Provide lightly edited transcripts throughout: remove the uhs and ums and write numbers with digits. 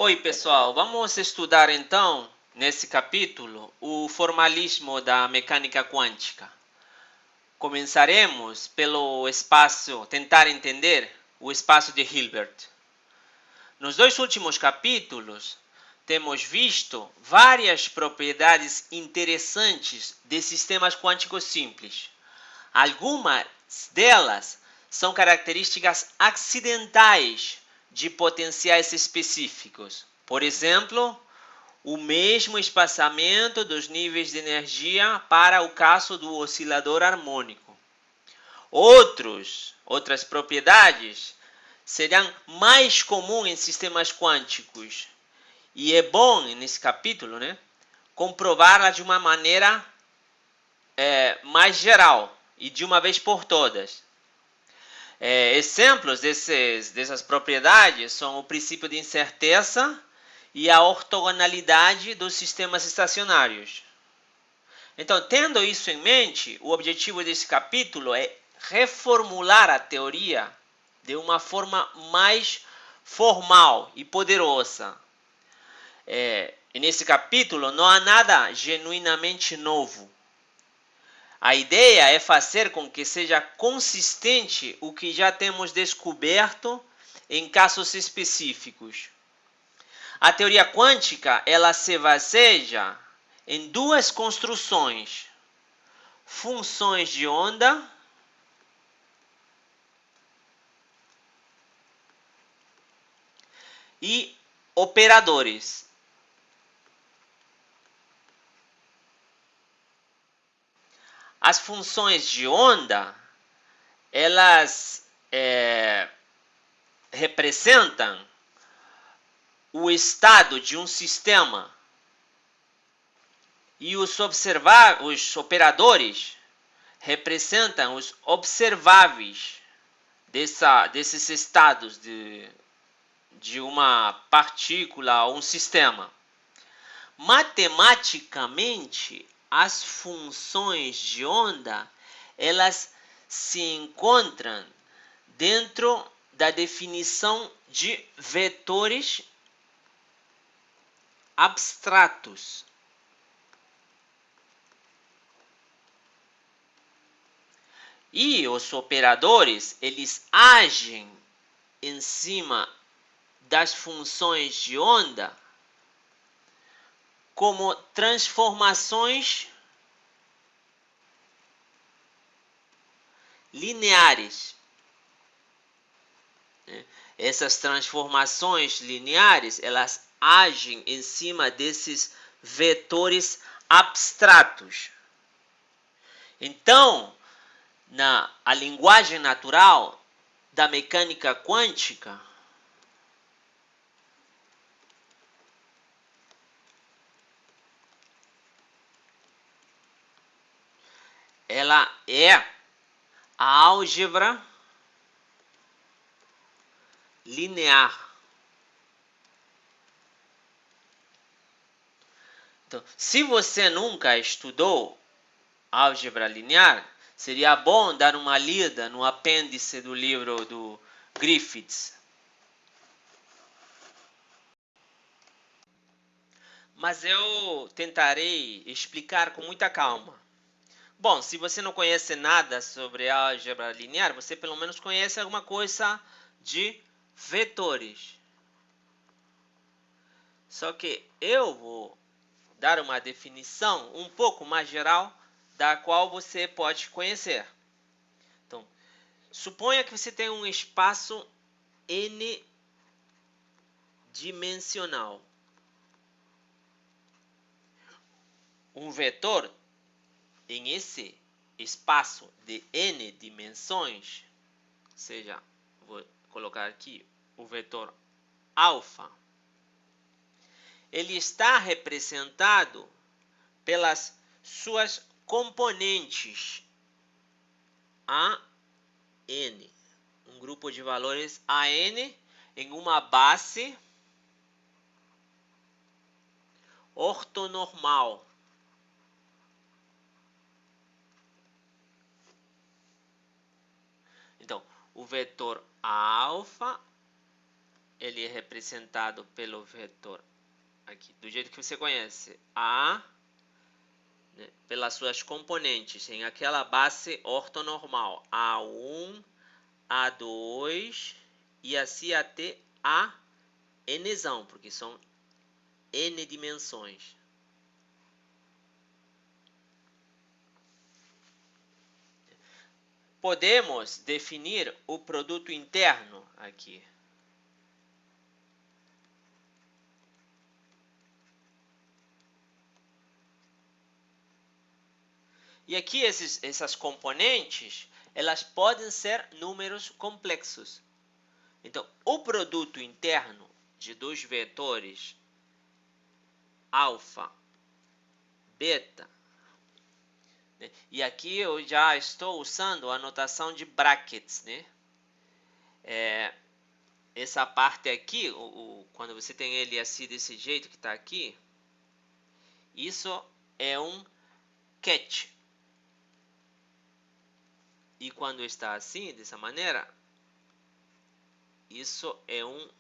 Oi, pessoal, vamos estudar então, nesse capítulo, o formalismo da mecânica quântica. Começaremos pelo espaço, tentar entender o espaço de Hilbert. Nos dois últimos capítulos, temos visto várias propriedades interessantes de sistemas quânticos simples. Algumas delas são características acidentais de potenciais específicos. Por exemplo, o mesmo espaçamento dos níveis de energia para o caso do oscilador harmônico. Outras propriedades serão mais comuns em sistemas quânticos. E é bom, nesse capítulo, comprová-las de uma maneira mais geral e de uma vez por todas. Exemplos dessas propriedades são o princípio de incerteza e a ortogonalidade dos sistemas estacionários. Então, tendo isso em mente, o objetivo desse capítulo é reformular a teoria de uma forma mais formal e poderosa. E nesse capítulo não há nada genuinamente novo. A ideia é fazer com que seja consistente o que já temos descoberto em casos específicos. A teoria quântica, ela se baseia em duas construções: funções de onda e operadores. As funções de onda, elas representam o estado de um sistema e os operadores representam os observáveis desses estados de uma partícula ou um sistema. Matematicamente, as funções de onda, elas se encontram dentro da definição de vetores abstratos. E os operadores, eles agem em cima das funções de onda como transformações lineares. Essas transformações lineares, elas agem em cima desses vetores abstratos. Então, a linguagem natural da mecânica quântica, ela é a álgebra linear. Então, se você nunca estudou álgebra linear, seria bom dar uma lida no apêndice do livro do Griffiths. Mas eu tentarei explicar com muita calma. Bom, se você não conhece nada sobre álgebra linear, você pelo menos conhece alguma coisa de vetores. Só que eu vou dar uma definição um pouco mais geral da qual você pode conhecer. Então, suponha que você tem um espaço n-dimensional. Um vetor em esse espaço de n dimensões, ou seja, vou colocar aqui o vetor alfa, ele está representado pelas suas componentes a n, um grupo de valores a n em uma base ortonormal. Então, o vetor alfa ele é representado pelo vetor aqui, do jeito que você conhece, A, né, pelas suas componentes, em aquela base ortonormal, A1, A2 e assim até a nzão, porque são n dimensões. Podemos definir o produto interno aqui. E aqui essas componentes, elas podem ser números complexos. Então, o produto interno de dois vetores alfa, beta, né? E aqui eu já estou usando a notação de brackets, né? Essa parte aqui, quando você tem ele assim desse jeito que está aqui, isso é um catch. E quando está assim, dessa maneira, isso é um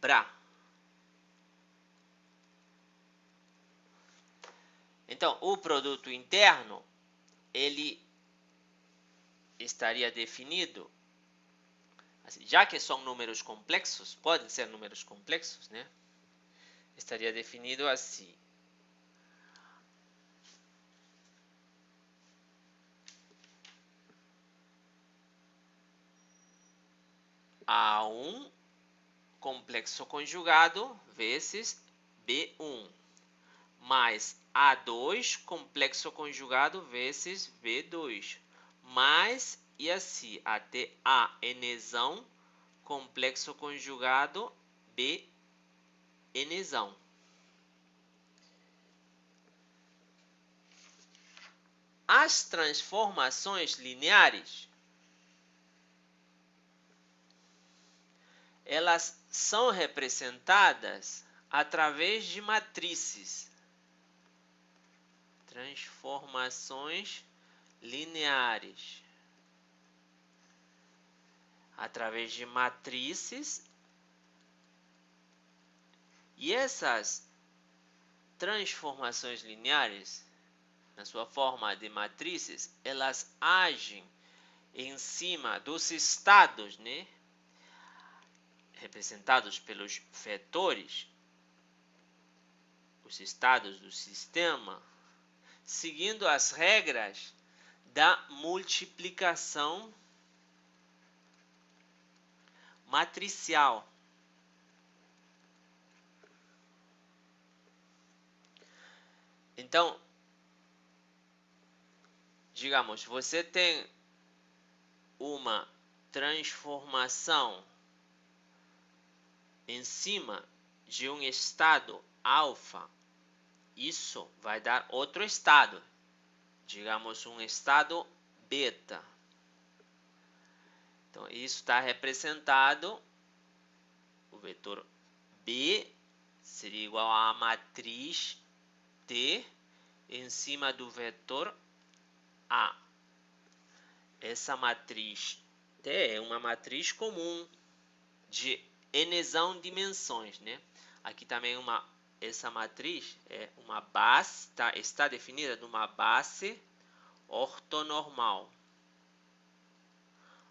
bra. Então, o produto interno, ele estaria definido, assim, já que são números complexos, podem ser números complexos, né? Estaria definido assim. A1 complexo conjugado vezes B1 mais A2 complexo conjugado vezes B2 mais e assim até a nzão complexo conjugado B nzão. As transformações lineares, elas são representadas através de matrizes. Transformações lineares. Através de matrizes. E essas transformações lineares, na sua forma de matrizes, elas agem em cima dos estados, né? Representados pelos vetores, os estados do sistema, seguindo as regras da multiplicação matricial. Então, digamos, você tem uma transformação em cima de um estado alfa, isso vai dar outro estado, digamos um estado beta. Então, isso está representado, o vetor B seria igual a matriz T em cima do vetor A. Essa matriz T é uma matriz comum de nzão dimensões, né? Aqui também essa matriz é uma base, está definida numa base ortonormal.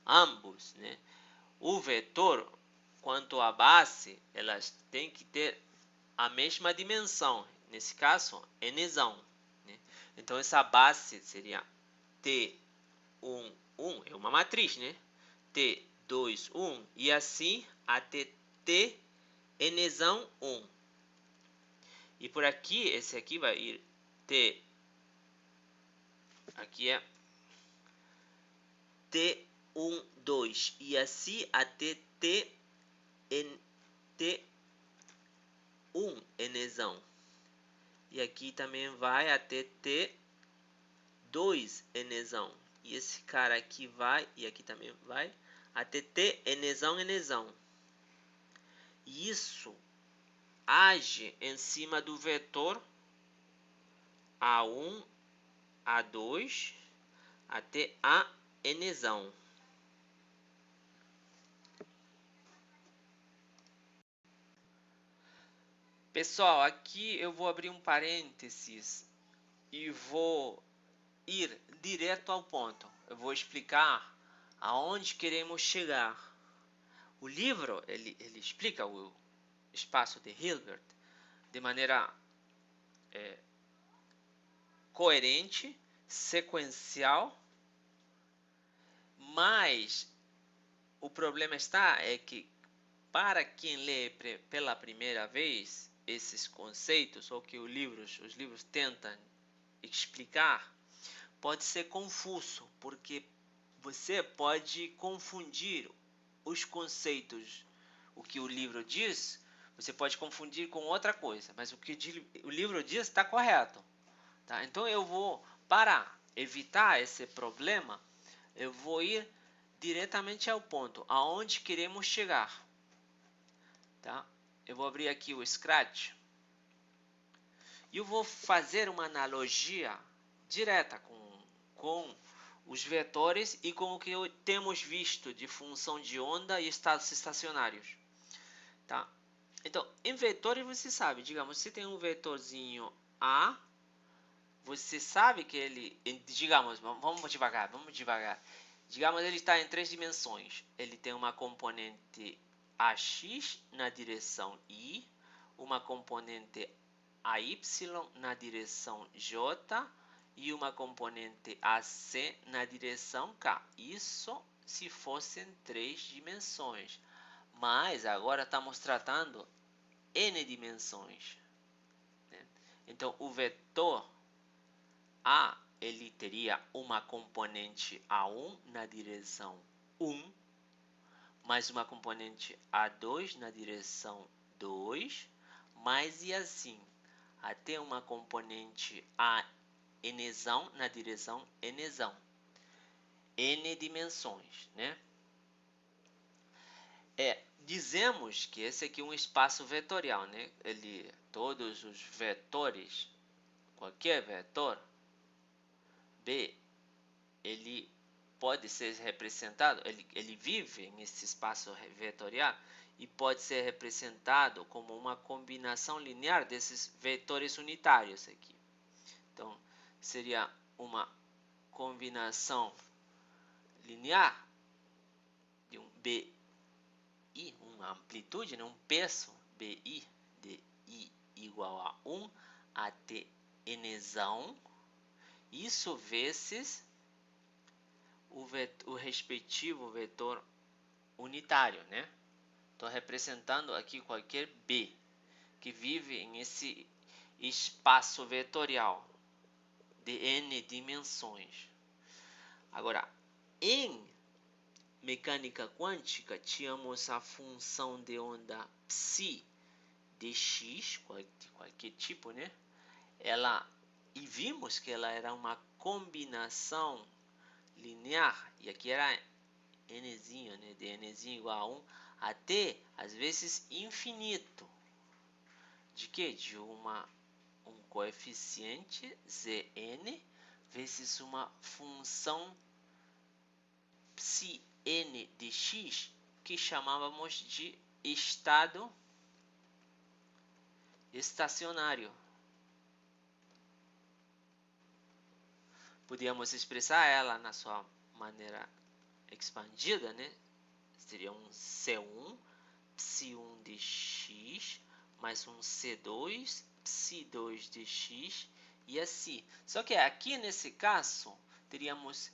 Ambos, né? O vetor quanto à base, elas têm que ter a mesma dimensão, nesse caso, nzão, né? Então essa base seria T1, 1, é uma matriz, né? T2, 1 e assim até T nzão 1. E por aqui, esse aqui vai ir T, aqui é T1, 2 e assim até T1 nzão. E aqui também vai até T2 nzão. E esse cara aqui vai, e aqui também vai, até T nzão nzão. E isso age em cima do vetor A1, A2 até a nzão. Pessoal, aqui eu vou abrir um parênteses e vou ir direto ao ponto. Eu vou explicar aonde queremos chegar. O livro ele explica o espaço de Hilbert de maneira coerente, sequencial, mas o problema é que para quem lê pela primeira vez esses conceitos ou que os livros tentam explicar, pode ser confuso, porque você pode confundir os conceitos, o que o livro diz, você pode confundir com outra coisa, mas o que o livro diz está correto. Tá? Então eu vou, para evitar esse problema, eu vou ir diretamente ao ponto, aonde queremos chegar. Tá? Eu vou abrir aqui o Scratch e eu vou fazer uma analogia direta com os vetores e com o que temos visto de função de onda e estados estacionários. Tá? Então, em vetores você sabe, digamos, se tem um vetorzinho A, você sabe que ele, digamos, vamos devagar. Digamos, ele está em 3 dimensões. Ele tem uma componente AX na direção Y, uma componente AY na direção J e uma componente AC na direção K. Isso se fossem 3 dimensões. Mas agora estamos tratando N dimensões. Né? Então, o vetor A, ele teria uma componente A1 na direção 1, mais uma componente A2 na direção 2, mais e assim, até uma componente AN na direção N. N dimensões, né? Dizemos que esse aqui é um espaço vetorial, né? Todos os vetores, qualquer vetor, B, ele pode ser representado, ele vive nesse espaço vetorial e pode ser representado como uma combinação linear desses vetores unitários aqui. Então, seria uma combinação linear de um BI, uma amplitude, né, um peso BI de I igual a 1 até Nzão, isso vezes o respectivo vetor unitário, né? Estou representando aqui qualquer B que vive nesse espaço vetorial de N dimensões. Agora, em mecânica quântica, tínhamos a função de onda psi de x, de qualquer tipo, né? E vimos que ela era uma combinação linear, e aqui era nzinho, né, de nzinho igual a 1 até, às vezes, infinito. De que? De um coeficiente Zn vezes uma função psi n de x que chamávamos de estado estacionário. Podíamos expressar ela na sua maneira expandida, né? Seria um C1 psi1 de x mais um C2 psi2 de x e assim. Só que aqui nesse caso teríamos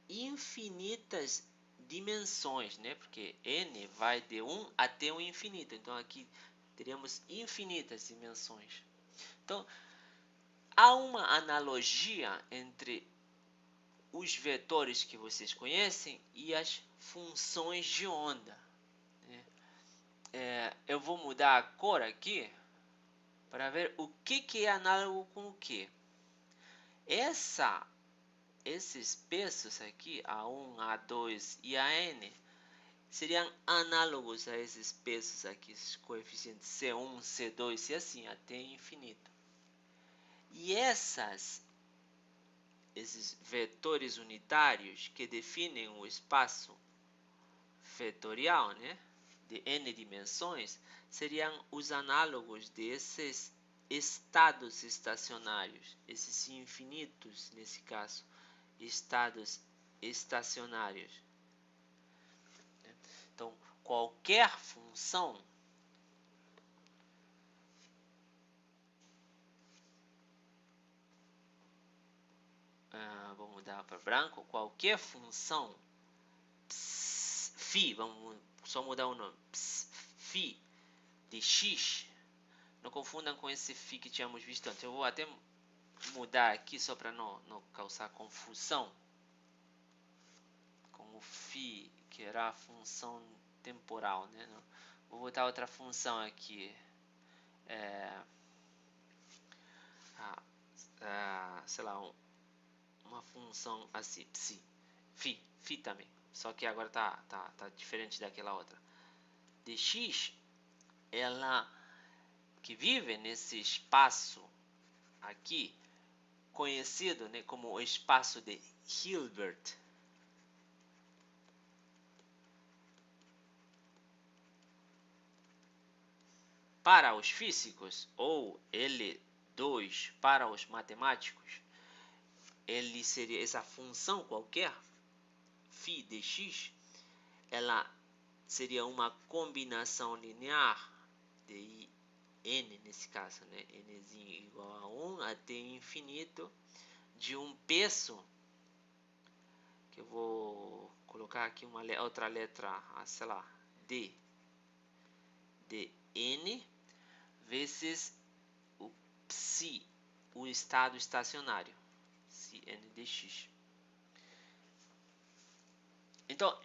infinitas dimensões, né? Porque n vai de 1 até o infinito. Então aqui teríamos infinitas dimensões. Então há uma analogia entre os vetores que vocês conhecem e as funções de onda. Né? Eu vou mudar a cor aqui para ver o que é análogo com o que. Esses pesos aqui, A1, A2 e AN, seriam análogos a esses pesos aqui, esses coeficientes C1, C2 e assim até infinito. E esses vetores unitários que definem o espaço vetorial, né, de n dimensões, seriam os análogos desses estados estacionários, esses infinitos, nesse caso, estados estacionários. Então, qualquer função vou mudar para branco, qualquer função φ, vamos só mudar o nome, φ de x, não confundam com esse φ que tínhamos visto antes. Eu vou até mudar aqui só para não causar confusão com o φ, que era a função temporal, né? Vou botar outra função aqui, sei lá, uma função assim, φ também, só que agora tá diferente daquela outra. Dx, ela que vive nesse espaço aqui, conhecido, né, como o espaço de Hilbert. Para os físicos, ou L2 para os matemáticos, ele seria essa função qualquer, φ de x, ela seria uma combinação linear de n, nesse caso, né, nzinho igual a 1 até infinito, de um peso, que eu vou colocar aqui uma outra letra, sei lá, d, de n, vezes o psi, o estado estacionário, n de x. Então,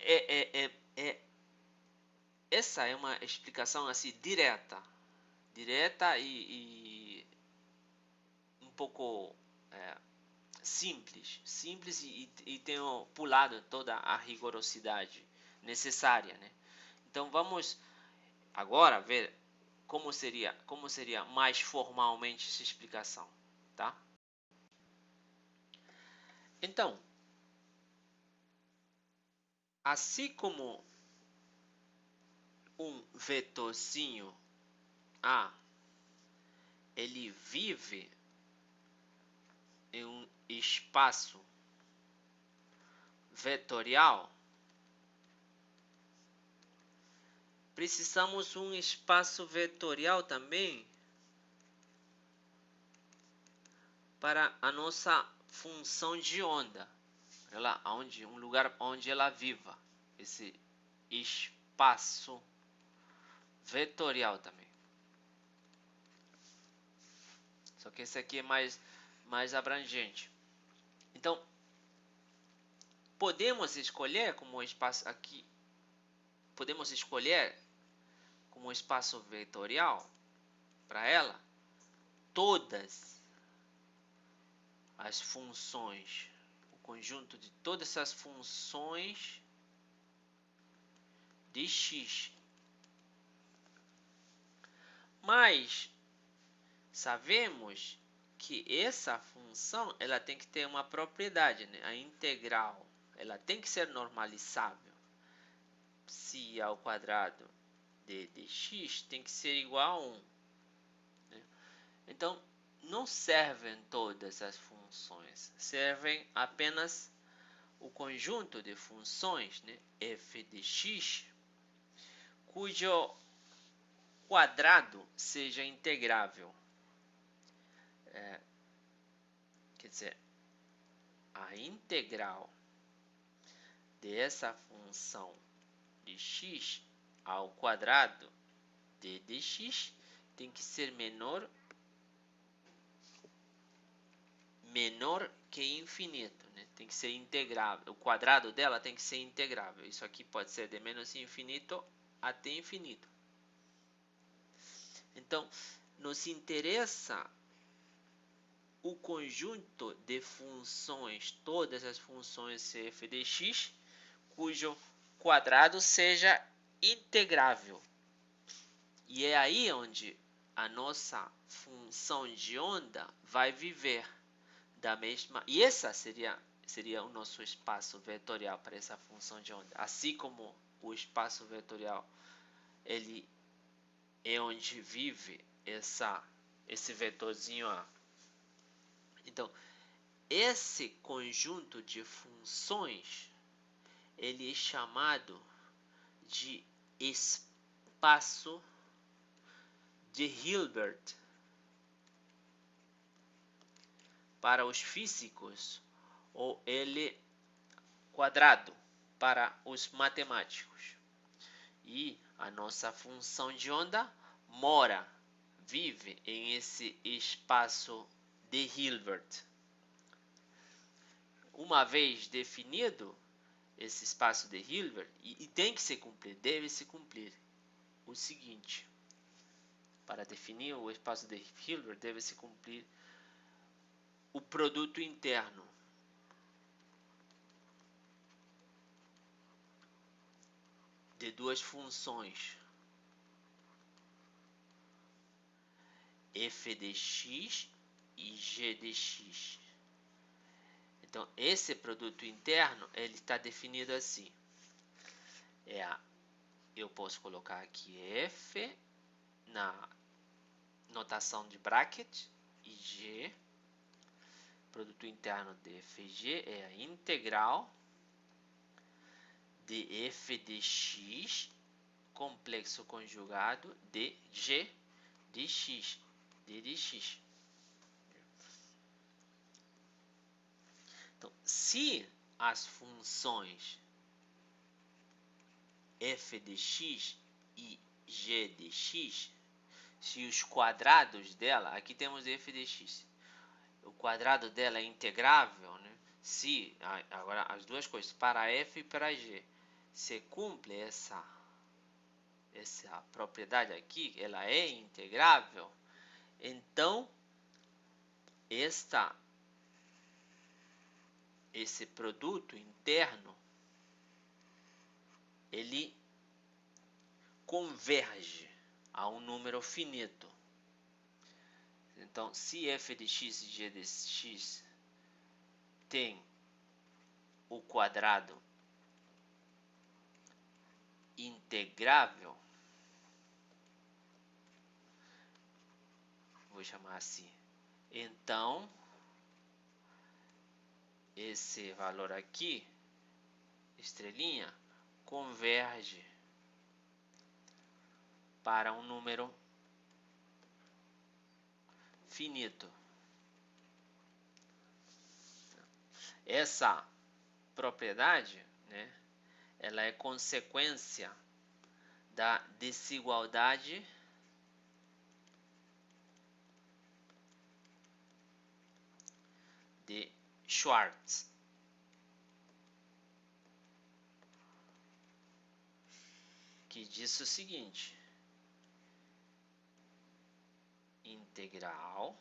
essa é uma explicação assim direta e um pouco simples e tenho pulado toda a rigorosidade necessária, né? Então vamos agora ver como seria mais formalmente essa explicação, tá? Então, assim como um vetorzinho A, ele vive em um espaço vetorial, precisamos um espaço vetorial também para a nossa função de onda. Olha lá, um lugar onde ela viva, esse espaço vetorial também. Só que esse aqui é mais abrangente. Então, podemos escolher como espaço aqui, podemos escolher como espaço vetorial para ela todas as funções, o conjunto de todas as funções de x. Mas sabemos que essa função ela tem que ter uma propriedade, né? A integral, ela tem que ser normalizável. Psi ao quadrado de dx tem que ser igual a 1. Né? Então, não servem todas as funções, servem apenas o conjunto de funções, né? F de x, cujo quadrado seja integrável. Quer dizer, a integral dessa função de x ao quadrado de dx tem que ser menor que infinito, né? Tem que ser integrável. O quadrado dela tem que ser integrável. Isso aqui pode ser de menos infinito até infinito. Então, nos interessa o conjunto de funções, todas as funções f de x, cujo quadrado seja integrável. E é aí onde a nossa função de onda vai viver da mesma. E essa seria o nosso espaço vetorial para essa função de onda. Assim como o espaço vetorial ele é onde vive esse vetorzinho A. Então, esse conjunto de funções ele é chamado de espaço de Hilbert. Para os físicos, ou ele quadrado para os matemáticos. E a nossa função de onda vive em esse espaço de Hilbert. Uma vez definido esse espaço de Hilbert, e tem que se cumprir, deve se cumprir o seguinte: para definir o espaço de Hilbert, deve se cumprir o produto interno de duas funções, f de x e g de x. Então, esse produto interno ele está definido assim. Eu posso colocar aqui f na notação de bracket e g. Produto interno de f e g é a integral de f de x complexo conjugado de g de x, d de x. Então, se as funções f de x e g de x, se os quadrados dela, aqui temos f de x, o quadrado dela é integrável, né? Se, agora as duas coisas, para f e para g, se cumpre essa propriedade aqui, ela é integrável, então esse produto interno ele converge a um número finito. Então, se f de x e g de x tem o quadrado integrável, vou chamar assim, então esse valor aqui, estrelinha, converge para um número finito. Essa propriedade, né, ela é consequência da desigualdade de Schwartz. Que diz o seguinte: integral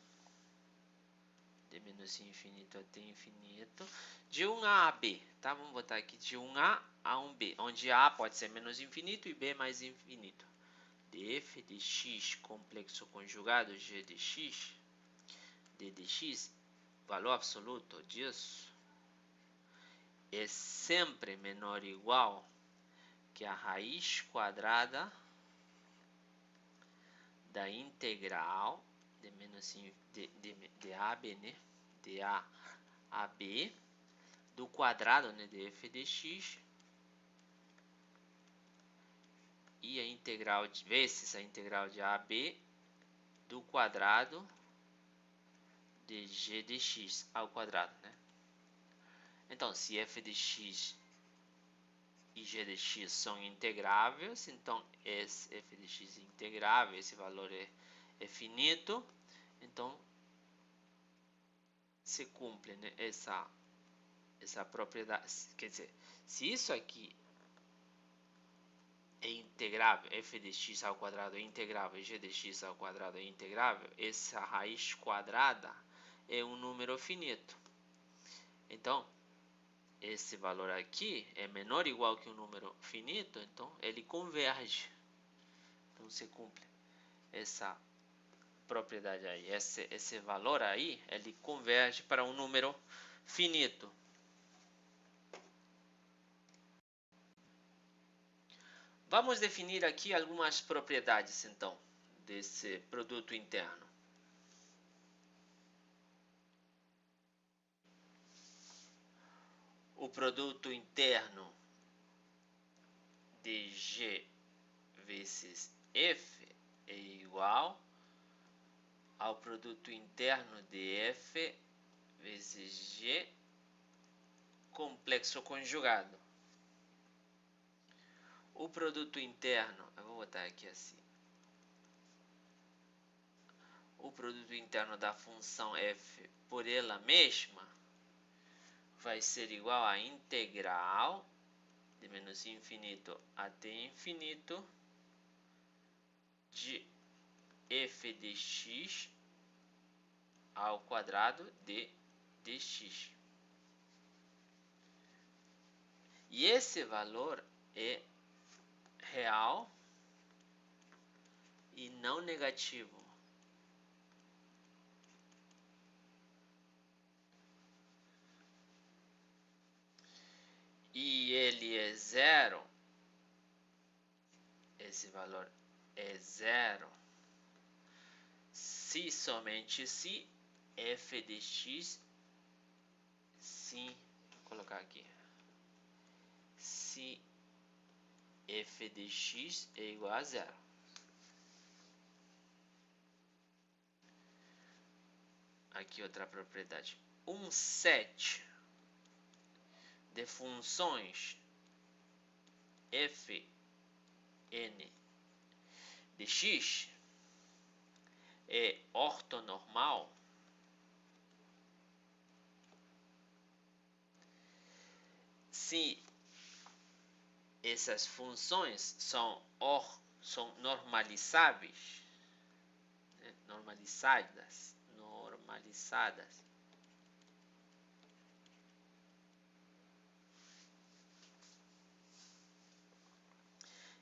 de menos infinito até infinito de 1a a b, tá? Vamos botar aqui de 1a a 1b, onde a pode ser menos infinito e b mais infinito. De f de x complexo conjugado g de x, d de x, valor absoluto disso é sempre menor ou igual que a raiz quadrada da integral de menos de AB, né? De A a B do quadrado, né? De f de x e a integral vezes a integral de A a B do quadrado de g de x ao quadrado, né? Então, se f de x e g de x são integráveis, então esse f de x é integrável, esse valor é finito, então se cumpre, né, essa propriedade. Quer dizer, se isso aqui é integrável, f de x ao quadrado é integrável e g de x ao quadrado é integrável, essa raiz quadrada é um número finito. Então, esse valor aqui é menor ou igual que um número finito, então ele converge. Então, se cumpre essa propriedade aí, esse valor aí, ele converge para um número finito. Vamos definir aqui algumas propriedades, então, desse produto interno. O produto interno de G vezes F é igual ao produto interno de F vezes G complexo conjugado. O produto interno, eu vou botar aqui assim. O produto interno da função f por ela mesma vai ser igual a integral de menos infinito até infinito de f de x ao quadrado de dx. E esse valor é real e não negativo. E ele é zero, esse valor é zero, se somente se f de x, sim, vou colocar aqui, se f de x é igual a zero. Aqui outra propriedade. Um set de funções f n de x é ortonormal se essas funções são normalizáveis, né? normalizadas.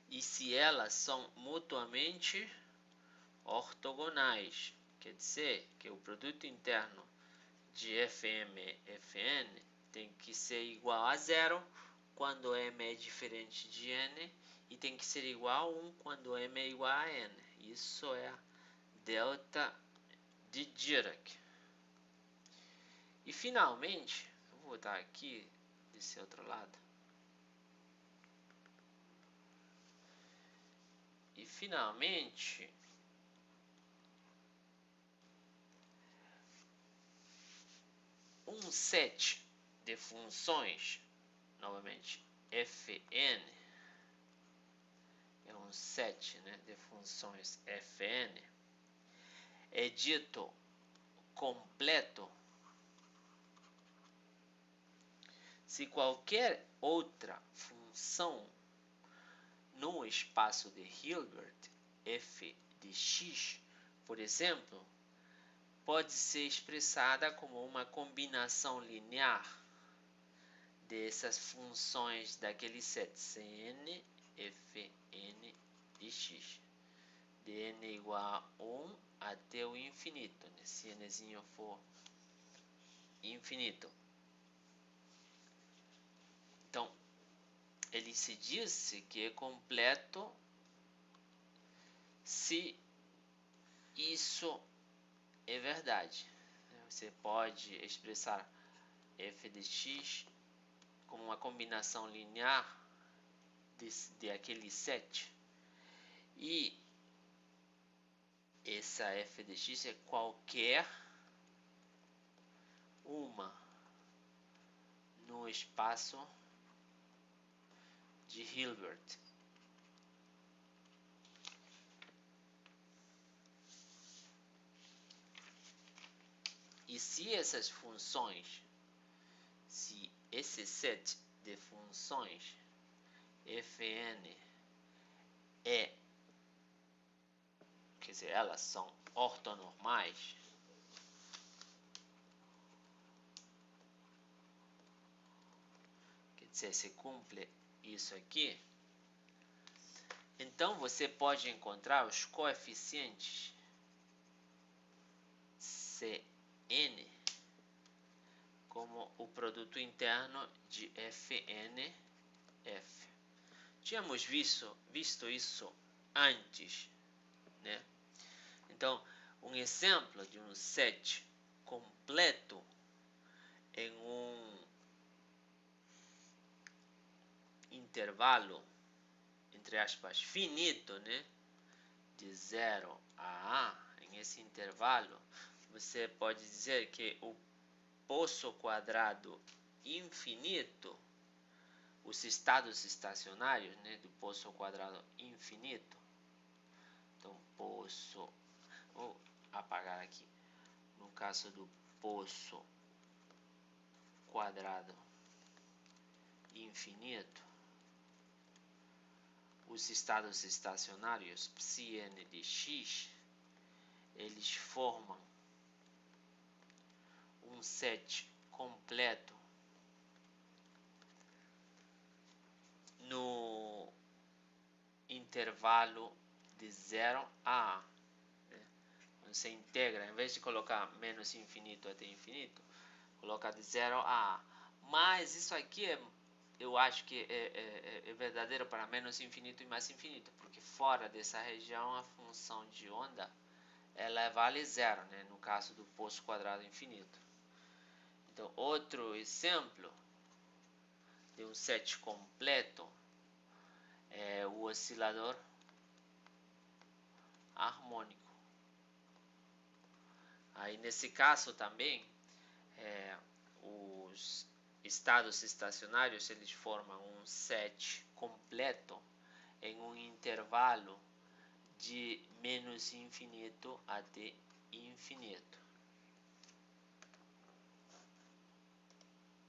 E se elas são mutuamente ortogonais, quer dizer que o produto interno de fm e fn tem que ser igual a zero quando m é diferente de n e tem que ser igual a 1 quando m é igual a n. Isso é a delta de Dirac. E finalmente, eu vou botar aqui desse outro lado. E finalmente, um set de funções, novamente, fn, é um set, né, de funções fn, é dito completo se qualquer outra função no espaço de Hilbert, f de x, por exemplo, pode ser expressada como uma combinação linear dessas funções daquele set Cn, Fn de x, de n igual a 1 até o infinito, né? Se nzinho for infinito. Então, ele se disse que é completo se isso é verdade. Você pode expressar f de x como uma combinação linear de aquele set. E essa f de x é qualquer uma no espaço de Hilbert. E se essas funções, se esse set de funções fn quer dizer, elas são ortonormais, quer dizer, se cumpre isso aqui, então você pode encontrar os coeficientes Cn como o produto interno de Fn, F. tínhamos visto isso antes, né? Então, um exemplo de um set completo em um intervalo, entre aspas, finito, né? De 0 a A, em esse intervalo, você pode dizer que o poço quadrado infinito, os estados estacionários, né, do poço quadrado infinito. Então, poço, vou apagar aqui. No caso do poço quadrado infinito, os estados estacionários psi_n de x, eles formam um set completo no intervalo de 0 a A. Quando você integra, em vez de colocar menos infinito até infinito, coloca de 0 a A. Mas isso aqui eu acho que é verdadeiro para menos infinito e mais infinito, porque fora dessa região a função de onda ela vale zero, né? No caso do poço quadrado infinito. Então, outro exemplo de um set completo é o oscilador harmônico. Aí nesse caso também os estados estacionários eles formam um set completo em um intervalo de menos infinito até infinito.